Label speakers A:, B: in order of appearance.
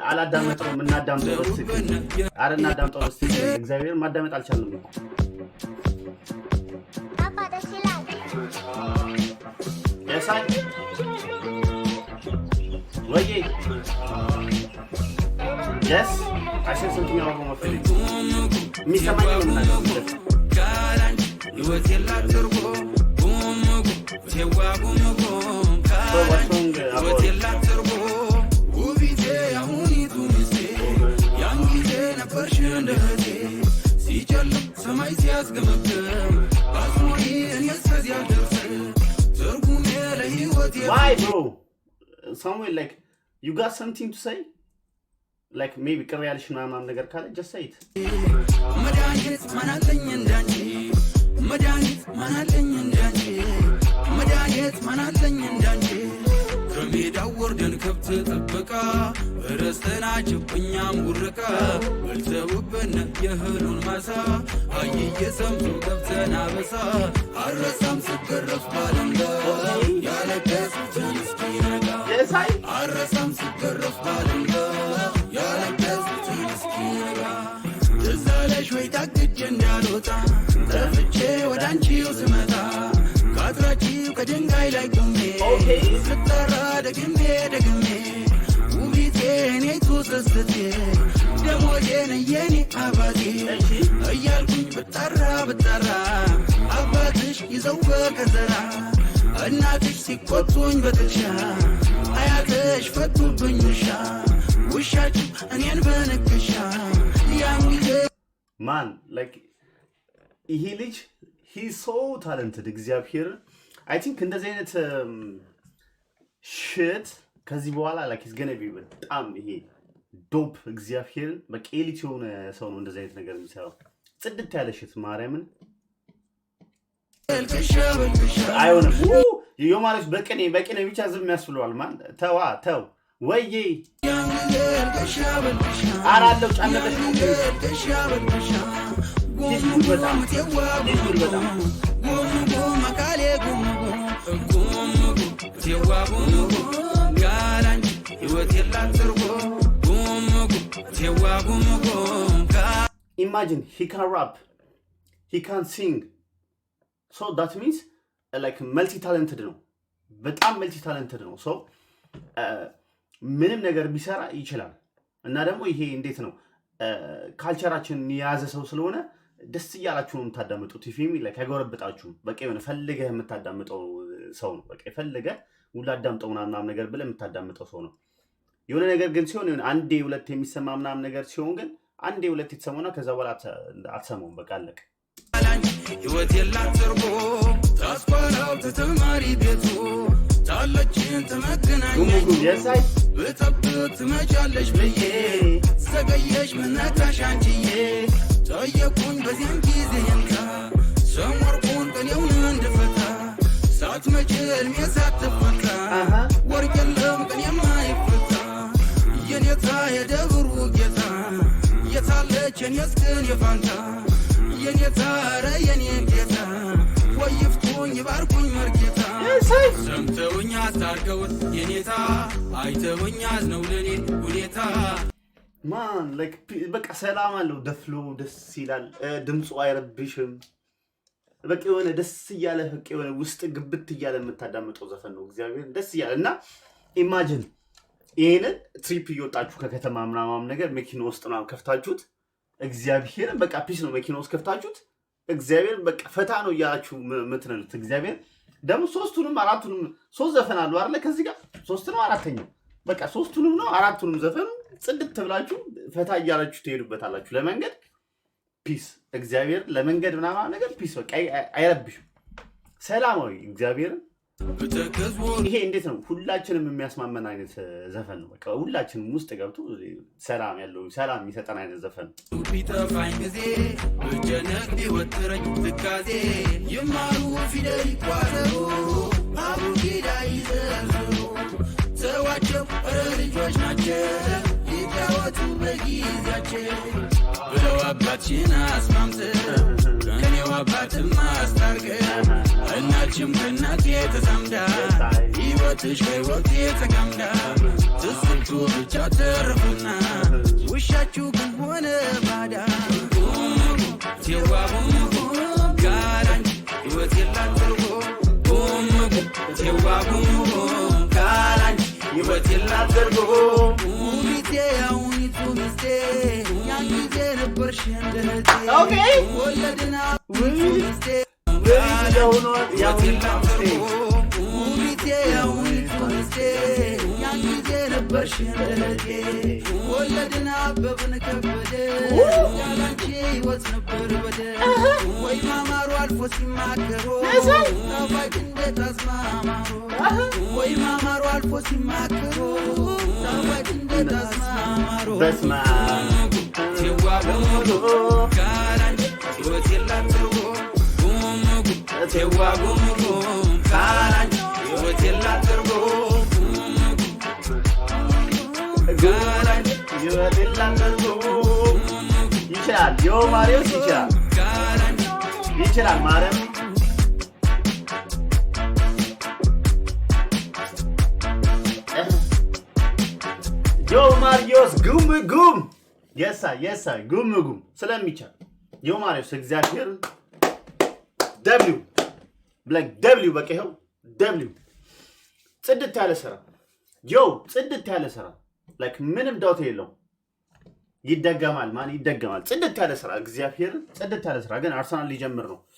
A: አላዳመጠው እናዳምጠው እስቲ አረና አዳምጠው እስቲ እግዚአብሔር ማዳመጥ አልቻለም አባ ደስ ይላል የሳይ ወይ yes I said something about my feelings የሚሰማኝ ነው ማለት ካራን ህይወት የላትርጎ ጉሙጉ ተዋጉሙጉ ካራን ህይወት የላትርጎ ውቢቴ ያሁኒቱ ሚስቴ ያን ጊዜ ነበርሽ እንደህቴ ሲጨልም ሰማይ ሲያስገመግም አስሞኝ እኔ እስከዚያ ደርሰ ትርጉሜ ለህይወት why bro somewhere like you got something to say like maybe ቅር ያልሽ ምናምን ነገር ካለ just say it መድኃኒት ማናለኝ እንዳንቺ መድኃኒት ማናለኝ እንዳንቺ መድኃኒት ማናለኝ እንዳንቺ ከሜዳው ወርደን ከብት ጥበቃ ረስተናችሁ እኛም ጉርቃ በልተውብን የእህሉን ማሳ አየየ ሰምቶ ገብተን አበሳ አረሳም ስገረፍ ባለንጋ ያለቀስኩትን እስኪነጋ አረሳም ስገረፍ ባለንጋ ያለቀስኩትን እስኪነጋ ትዝ አለሽ ወይ ታግጄ እንዳልወጣ ጠፍቼ ወደ አንቺው ስመጣ ካትራቺው ከድንጋይ ላይ ቆሜ ስጠራ ደግሜ ደግሜ ውቢቴ እኔቱ ስስቴ ደሞዬን የኔ አባቴ እያልኩኝ ብጠራ ብጠራ አባትሽ ይዘው በከዘራ እናትሽ ሲቆጡኝ በጥሻ አያትሽ ፈቱብኝ ውሻችሁ እኔን በንክሻ ያን ጊዜ ማን like ይሄ ልጅ he's so talented እግዚአብሔር I think እንደዚህ አይነት shit ከዚህ በኋላ like he's gonna be በጣም ይሄ ዶፕ እግዚአብሔር በቃ ኤሊት የሆነ ሰው ነው እንደዚህ አይነት ነገር የሚሰራው ጽድት ያለ shit ማርያምን አይሆንም የማለሽ በቀኔ ብቻ ዝም ያስብለዋል ማን ተው ወይዬ አራለው ጫነተሽ ይስሙል በጣም imagine he can rap he can sing so that means like multi talented ነው በጣም multi talented ነው so ምንም ነገር ቢሰራ ይችላል እና ደግሞ ይሄ እንዴት ነው ካልቸራችን ያዘ ሰው ስለሆነ ደስ ይያላችሁ ነው የምታዳምጡት ፊልም ላይ ከጎረበጣችሁ በቃ የሆነ ፈልገህ የምታዳምጠው ሰው ነው በቃ ፈልገህ ሁሉ አዳምጠው ምናምን ነገር ብለህ የምታዳምጠው ሰው ነው የሆነ ነገር ግን ሲሆን የሆነ አንዴ ሁለት የሚሰማ ምናምን ነገር ሲሆን ግን አንዴ ሁለት የተሰማውና ከዛ በኋላ አትሰማውም በቃ አለቀ
B: ህይወት የላትርጎ ታስቆላው ተተማሪ ቤቱ ታለችን ተመገናኝ
A: የሳይ
B: በተብት መቻለሽ በዬ ሰገየሽ መናታሽ አንቺዬ ጠየቁኝ በዚያን ጊዜ እንካ ሰሞርኩን ቀኔውን እንደፈታ ሳትመጭል የሳትፈታ ወርቅ የለም ቀን የማይፈታ የኔታ የደብሩ ጌታ የታለችን የስክን የፋንታ የኔታ ረ የኔ ጌታ ወይፍቱኝ ይባርኩኝ መርጌታ ሰምተውኝ አስታርቀውት የኔታ አይተውኝ አዝነው ለኔ ሁኔታ
A: ማን like በቃ ሰላም አለው ደፍሎ ደስ ይላል ድምጹ አይረብሽም በቃ የሆነ ደስ ይያለ በቃ የሆነ ውስጥ ግብት ይያለ የምታዳምጠው ዘፈን ነው እግዚአብሔር ደስ ይያለ እና ኢማጂን ይሄንን ትሪፕ እየወጣችሁ ከከተማ ምናምን ነገር መኪና ውስጥ ነው ከፍታችሁት እግዚአብሔር በቃ ፒስ ነው መኪና ውስጥ ከፍታችሁት እግዚአብሔር በቃ ፈታ ነው ያላችሁ ምትነሉት እግዚአብሔር ደግሞ ሶስቱንም አራቱንም ሶስት ዘፈን አሉ አይደል ከዚህ ጋር ሶስት ነው አራተኛው በቃ ሶስቱንም ነው አራቱንም ዘፈን ጽድት ብላችሁ ፈታ ይያላችሁ ትሄዱበታላችሁ ለመንገድ ፒስ እግዚአብሔር ለመንገድ ምናምን ነገር ፒስ በቃ አይረብሽም ሰላማዊ እግዚአብሔር ይሄ እንዴት ነው ሁላችንም የሚያስማመን አይነት ዘፈን ነው በቃ ሁላችንም ውስጥ ገብቶ ሰላም ያለው ሰላም የሚሰጠን አይነት ዘፈን ነው
B: ቢጠፋኝ ጊዜ በጀነት ቢወጥረኝ ትካዜ ይማሩ ፊደል ይቋጠሩ አቡጊዳ ይዘርዝሩ ተዋቸው ልጆች ናቸው ይጫወቱ በጊዜያቸው አባትሽን አስማምተህ ከኔው አባትም አስታርቀህ እናትሽም ከእናቴ ተዛምዳ ሕይወትሽ ከሕይወቴ ተጋምዳ ትስስቱ ብቻ ተረፈና ውሻችሁ ግን ሆነ ባዳ ቴዋቡ ጋራኝ ሕይወት የላት ትርጉም ቴዋቡ ጋራኝ ሕይወት የላት ትርጉም ሚቴ ያሁኒቱ ሚስቴ ያን ጊዜ ነበርሽ እንደ እህቴ ወለድና ሚስቴ ሕይወት የላት ትርጉም ሚቴ ያሁኒቱ ሚስቴ ያን ጊዜ ነበርሽ እንደ እህቴ ወለድና አበብን ከበደ ያላንቺ ሕይወት ነበር በደ ወይ ማማሩ አልፎ ሲማከሮ ጣፋጭ እንዴት አስማማሮ ወይ ማማሩ አልፎ ሲማከሮ ጣፋጭ እንዴት አስማማሮ ቴዋቡ ካላንቺ ሕይወት የላት ትርጉም ቴዋቡ ካላንቺ ሕይወት የላት ትርጉም ጋራኝ ሕይወት የላት ትርጉም ይችላል ዮ ማርዮስ ይችላል ማርያም ዮ ማርዮስ ጉም የሳ ጉም ስለሚቻል ዮ ማርዮስ እግዚአብሔር ደብሊው ብላክ ደብሊው በቃ ይኸው ደብሊው ጽድት ያለ ስራ ጽድት ያለ ስራ ላይክ ምንም ዳውት የለው ይደገማል ጽድት ያለ ስራ እግዚአብሔር ጽድት ያለ ስራ ግን አርሰናል ሊጀምር ነው